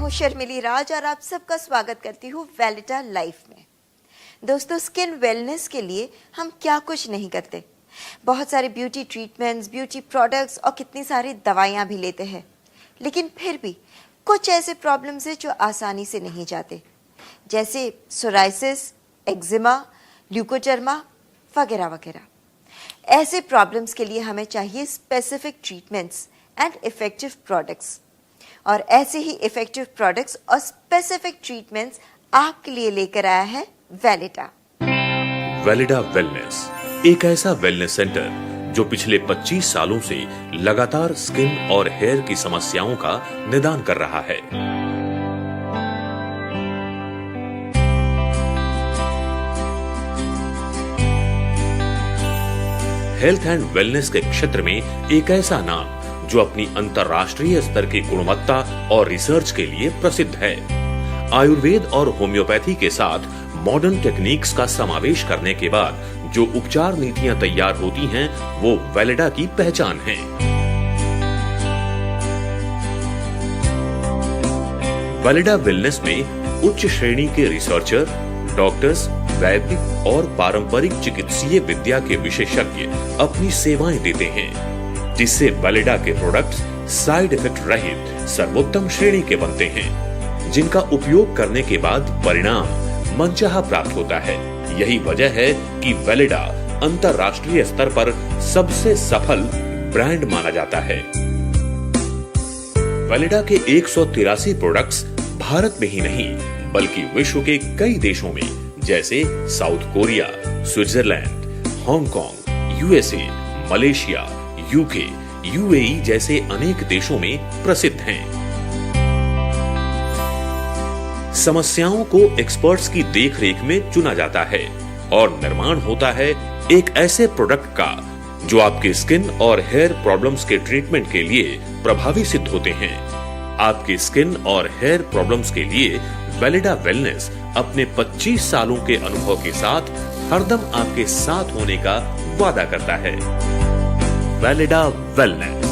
हूं शर्मिली राज और आप सबका स्वागत करती हूं वेलिटा लाइफ में। दोस्तों, स्किन वेलनेस के लिए हम क्या कुछ नहीं करते। बहुत सारे ब्यूटी ट्रीटमेंट्स, ब्यूटी प्रोडक्ट्स और कितनी सारी दवाइयां भी लेते हैं, लेकिन फिर भी कुछ ऐसे प्रॉब्लम्स हैं जो आसानी से नहीं जाते, जैसे सोराइसिस, एक्जिमा, ल्यूकोडर्मा वगैरह वगैरह। ऐसे प्रॉब्लम्स के लिए हमें चाहिए specific treatments and effective products, और ऐसे ही इफेक्टिव प्रोडक्ट्स और स्पेसिफिक ट्रीटमेंट्स आपके लिए लेकर आया है वेलिटा। वेलिटा वेलनेस एक ऐसा वेलनेस सेंटर जो पिछले 25 सालों से लगातार स्किन और हेयर की समस्याओं का निदान कर रहा है। हेल्थ एंड वेलनेस के क्षेत्र में एक ऐसा नाम जो अपनी अंतर्राष्ट्रीय स्तर की गुणवत्ता और रिसर्च के लिए प्रसिद्ध है। आयुर्वेद और होम्योपैथी के साथ मॉडर्न टेक्निक्स का समावेश करने के बाद जो उपचार नीतियां तैयार होती हैं, वो वेलिटा की पहचान है। वेलिटा वेलनेस में उच्च श्रेणी के रिसर्चर, डॉक्टर्स, वैद्य और पारंपरिक चिकित्सीय विद्या के विशेषज्ञ अपनी सेवाएं देते हैं, जिससे वेलिटा के प्रोडक्ट्स साइड इफेक्ट रहित सर्वोत्तम श्रेणी के बनते हैं, जिनका उपयोग करने के बाद परिणाम मनचाहा प्राप्त होता है। यही वजह है कि वेलिटा अंतर्राष्ट्रीय स्तर पर सबसे सफल ब्रांड माना जाता है। वेलिटा के 183 प्रोडक्ट्स भारत में ही नहीं बल्कि विश्व के कई देशों में जैसे south Korea, Switzerland, Hong Kong, USA, Malaysia, UK, UAE जैसे अनेक देशों में प्रसिद्ध हैं। समस्याओं को एक्सपर्ट्स की देखरेख में चुना जाता है और निर्माण होता है एक ऐसे प्रोडक्ट का जो आपके स्किन और हेयर प्रॉब्लम्स के ट्रीटमेंट के लिए प्रभावी सिद्ध होते हैं। आपके स्किन और हेयर प्रॉब्लम्स के लिए वेलिटा वेलनेस अपने 25 सालों के अनुभव के साथ हरदम आपके साथ होने का वादा करता है। वेलिटा वेलनेस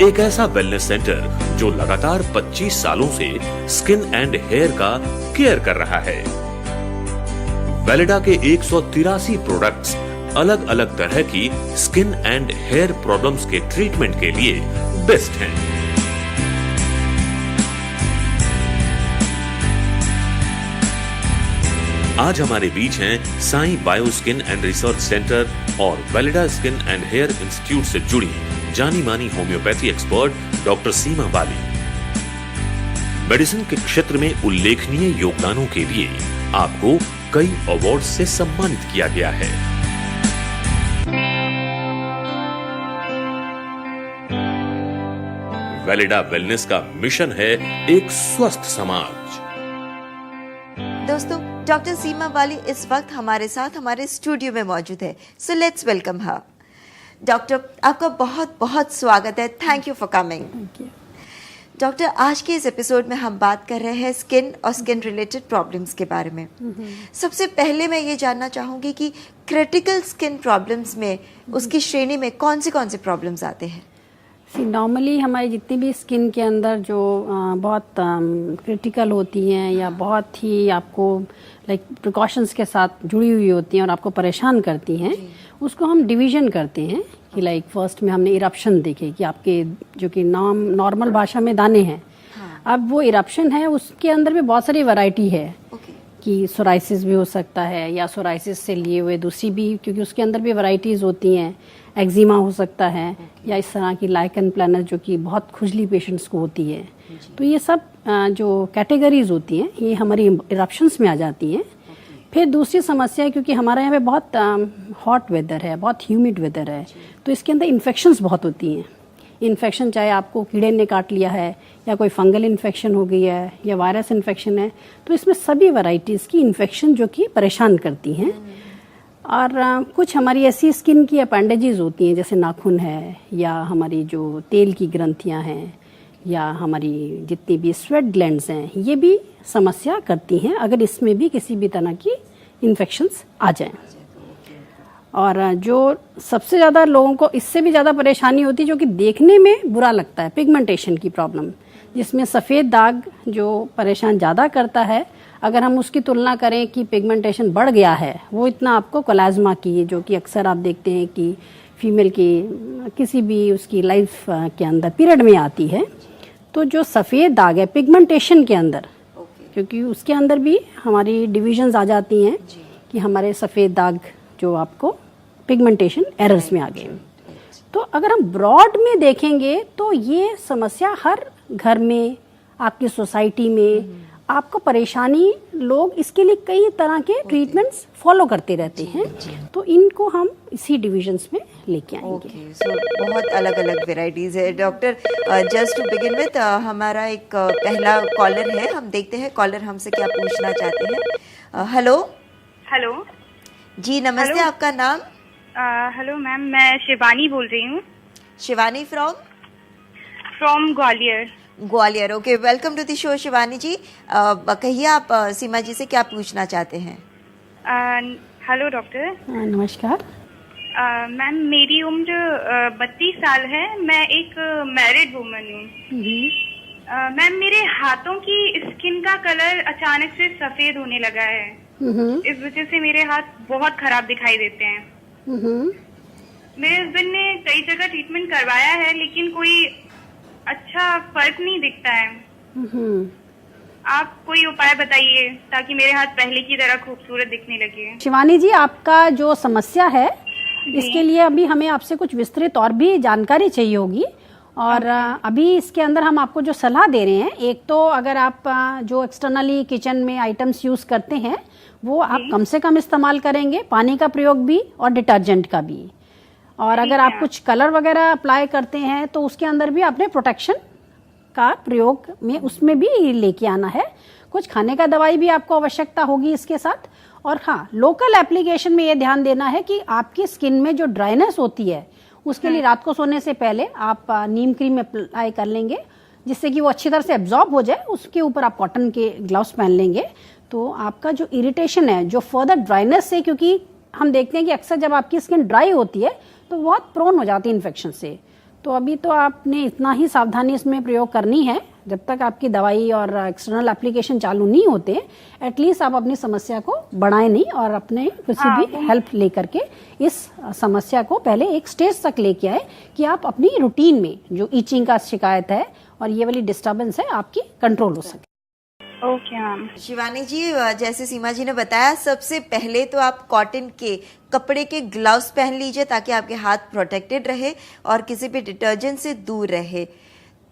एक ऐसा वेलनेस सेंटर जो लगातार 25 सालों से स्किन एंड हेयर का केयर कर रहा है। वेलिटा के 183 प्रोडक्ट्स अलग अलग तरह की स्किन एंड हेयर प्रॉब्लम्स के ट्रीटमेंट के लिए बेस्ट हैं। आज हमारे बीच हैं Sai bio skin and research centre और वेलिटा स्किन एंड हेयर इंस्टीट्यूट से जुड़ी जानी मानी होम्योपैथी एक्सपर्ट डॉक्टर सीमा बाली। मेडिसिन के क्षेत्र में उल्लेखनीय योगदानों के लिए आपको कई अवार्ड से सम्मानित किया गया है। वेलिटा वेलनेस का मिशन है एक स्वस्थ समाज। दोस्तों, डॉक्टर सीमा वाली इस वक्त हमारे साथ हमारे स्टूडियो में मौजूद है, so let's welcome her. Doctor, आपका बहुत बहुत स्वागत है। Thank you for coming. Doctor, आज के इस एपिसोड में हम बात कर रहे हैं स्किन और स्किन रिलेटेड प्रॉब्लम्स के बारे में। सबसे पहले मैं ये जानना चाहूंगी कि क्रिटिकल स्किन प्रॉब्लम्स में उसकी श्रेणी में कौन से प्रॉब्लम्स आते हैं? नॉर्मली हमारी जितनी भी स्किन के अंदर जो बहुत क्रिटिकल होती हैं या बहुत ही आपको प्रिकॉशंस के साथ जुड़ी हुई होती हैं और आपको परेशान करती हैं, उसको हम डिवीजन करते हैं कि फर्स्ट में हमने इरप्शन देखे कि आपके जो कि नॉर्मल भाषा में दाने हैं। अब वो इरप्शन है, उसके अंदर भी बहुत सारी वैरायटी है कि सोराइसिस भी हो सकता है या सोराइसिस से लिए हुए दूसरी भी, क्योंकि उसके अंदर भी वैरायटीज होती हैं। एक्जिमा हो सकता है या इस तरह की लाइकन प्लानर जो कि बहुत खुजली पेशेंट्स को होती है। तो ये सब जो कैटेगरीज होती हैं ये हमारी इरप्शंस में आ जाती हैं। फिर दूसरी समस्या, क्योंकि हमारे यहाँ पे बहुत हॉट वेदर है, बहुत ह्यूमिड वेदर है, तो इसके अंदर इन्फेक्शंस बहुत होती हैं। इन्फेक्शन चाहे आपको कीड़े ने काट लिया है या कोई फंगल इन्फेक्शन हो गई है या वायरस इन्फेक्शन है, तो इसमें सभी वैरायटीज़ की इन्फेक्शन जो कि परेशान करती हैं। और कुछ हमारी ऐसी स्किन की अपेंडेजेस होती हैं, जैसे नाखून है या हमारी जो तेल की ग्रंथियां हैं या हमारी जितनी भी स्वेट ग्लैंड्स हैं, ये भी समस्या करती हैं अगर इसमें भी किसी भी तरह की इन्फेक्शंस आ जाएं। और जो सबसे ज़्यादा लोगों को इससे भी ज़्यादा परेशानी होती है जो कि देखने में बुरा लगता है, पिगमेंटेशन की प्रॉब्लम, जिसमें सफ़ेद दाग जो परेशान ज़्यादा करता है। अगर हम उसकी तुलना करें कि पिगमेंटेशन बढ़ गया है, वो इतना आपको कोलाज्मा की, जो कि अक्सर आप देखते हैं कि फीमेल की किसी भी उसकी लाइफ के अंदर पीरियड में आती है, तो जो सफ़ेद दाग है पिगमेंटेशन के अंदर, क्योंकि उसके अंदर भी हमारी डिविजन्स आ जाती हैं कि हमारे सफ़ेद दाग जो आपको पिगमेंटेशन एरर्स में आ गए। तो अगर हम ब्रॉड में देखेंगे तो ये समस्या हर घर में, आपकी सोसाइटी में आपको परेशानी, लोग इसके लिए कई तरह के ट्रीटमेंट्स फॉलो करते रहते हैं, तो इनको हम इसी डिविजन्स में लेके आएंगे। सो बहुत अलग अलग वेराइटीज है। Doctor, just to begin with, हमारा एक पहला कॉलर है, हम देखते हैं कॉलर हमसे क्या पूछना चाहते हैं। हेलो। हेलो जी नमस्ते, हेलो। आपका नाम? हेलो मैम, मैं शिवानी बोल रही हूँ Shivani from Gwalior. Gwalior. Okay, welcome to the show Shivani ji. कहिए आप सीमा जी से क्या पूछना चाहते हैं? Hello doctor. नमस्कार। मैम, मेरी उम्र 32 साल है, मैं एक मैरिड वुमन हूँ। मैम, मेरे हाथों की स्किन का कलर अचानक से सफेद होने लगा है। इस वजह से मेरे हाथ बहुत खराब दिखाई देते हैं। मेरे हस्बैंड ने कई जगह ट्रीटमेंट करवाया है, लेकिन कोई अच्छा फर्क नहीं दिखता है। आप कोई उपाय बताइए ताकि मेरे हाथ पहले की तरह खूबसूरत दिखने लगे। शिवानी जी, आपका जो समस्या है इसके लिए अभी हमें आपसे कुछ विस्तृत और भी जानकारी चाहिए होगी, और अभी इसके अंदर हम आपको जो सलाह दे रहे हैं, एक तो अगर आप जो एक्सटर्नली किचन में आइटम्स यूज करते हैं वो आप कम से कम इस्तेमाल करेंगे, पानी का प्रयोग भी और डिटर्जेंट का भी। और अगर आप कुछ कलर वगैरह अप्लाई करते हैं तो उसके अंदर भी अपने प्रोटेक्शन का प्रयोग में उसमें भी लेके आना है। कुछ खाने का दवाई भी आपको आवश्यकता होगी इसके साथ। और हाँ, लोकल एप्लीकेशन में ये ध्यान देना है कि आपकी स्किन में जो ड्राइनेस होती है उसके लिए रात को सोने से पहले आप नीम क्रीम अप्लाई कर लेंगे, जिससे कि वो अच्छी तरह से एब्जॉर्ब हो जाए। उसके ऊपर आप कॉटन के ग्लव्स पहन लेंगे तो आपका जो इरिटेशन है, जो फर्दर ड्राइनेस से, क्योंकि हम देखते हैं कि अक्सर जब आपकी स्किन ड्राई होती है तो बहुत प्रोन हो जाती है इन्फेक्शन से। तो अभी तो आपने इतना ही सावधानी इसमें प्रयोग करनी है, जब तक आपकी दवाई और एक्सटर्नल एप्लीकेशन चालू नहीं होते, एटलीस्ट आप अपनी समस्या को बढ़ाएं नहीं और अपने किसी भी हेल्प लेकर के इस समस्या को पहले एक स्टेज तक लेके आए कि आप अपनी रूटीन में जो ईचिंग का शिकायत है और ये वाली डिस्टर्बेंस है आपकी कंट्रोल हो सके। Okay ma'am. शिवानी जी, जैसे सीमा जी ने बताया, सबसे पहले तो आप कॉटन के कपड़े के ग्लव्स पहन लीजिए ताकि आपके हाथ प्रोटेक्टेड रहे और किसी भी डिटर्जेंट से दूर रहे।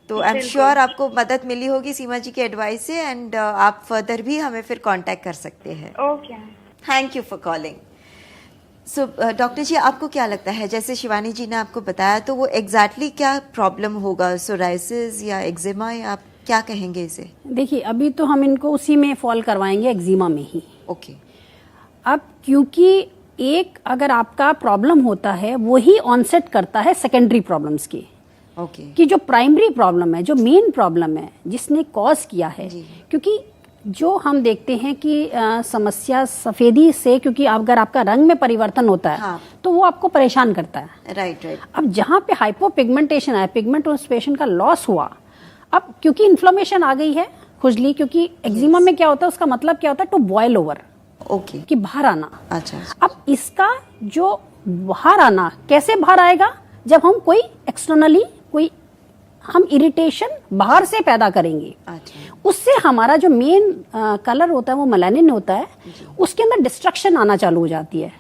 तो आई एम श्योर आपको मदद मिली होगी सीमा जी के एडवाइस से, एंड आप फर्दर भी हमें फिर कांटेक्ट कर सकते हैं। Okay, thank you for calling. So doctor ji, आपको क्या लगता है, जैसे शिवानी जी ने आपको बताया, तो वो एग्जैक्टली क्या प्रॉब्लम होगा, सोराइसिस या एक्जिमा, या आप क्या कहेंगे इसे? देखिए, अभी तो हम इनको उसी में फॉल करवाएंगे, एक्जिमा में ही। ओके। अब क्योंकि एक अगर आपका प्रॉब्लम होता है वो ही ऑनसेट करता है सेकेंडरी प्रॉब्लम्स की। ओके। कि जो प्राइमरी प्रॉब्लम है, जो मेन प्रॉब्लम है जिसने कॉज किया है, क्योंकि जो हम देखते हैं कि समस्या सफेदी से, क्योंकि अगर आपका रंग में परिवर्तन होता है तो वो आपको परेशान करता है। राइट। अब जहाँ पे हाइपोपिगमेंटेशन है, पिगमेंटेशन का लॉस हुआ, अब क्योंकि इन्फ्लेमेशन आ गई है, खुजली, क्योंकि एक्जिमा में क्या होता है, उसका मतलब क्या होता है, टू बॉयल ओवर। ओके। कि बाहर आना। अच्छा। अब इसका जो बाहर आना कैसे बाहर आएगा, जब हम कोई एक्सटर्नली कोई हम इरिटेशन बाहर से पैदा करेंगे। अच्छा। उससे हमारा जो मेन कलर होता है वो मेलानिन होता है, उसके अंदर डिस्ट्रक्शन आना चालू हो जाती है।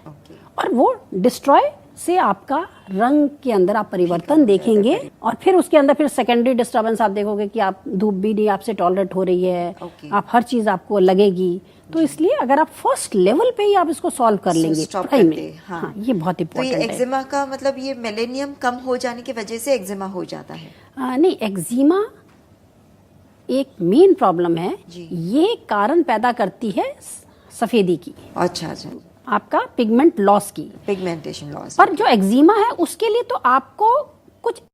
और वो डिस्ट्रॉय से आपका रंग के अंदर आप परिवर्तन देखेंगे, और फिर उसके अंदर फिर सेकेंडरी डिस्टर्बेंस आप देखोगे कि आप धूप भी नहीं आपसे टॉलरेट हो रही है, आप हर चीज आपको लगेगी। तो इसलिए अगर आप फर्स्ट लेवल पे ही आप इसको सॉल्व कर लेंगे में, हाँ, ये बहुत इम्पोर्टेंट है। एक्जिमा का मतलब ये मेलेनियम कम हो जाने की वजह से एक्जिमा हो जाता है? नहीं, एक्जिमा एक मेन प्रॉब्लम है, ये कारण पैदा करती है सफेदी की। अच्छा अच्छा। आपका पिगमेंट लॉस की, पिगमेंटेशन लॉस। पर जो एक्जिमा है उसके लिए तो आपको कुछ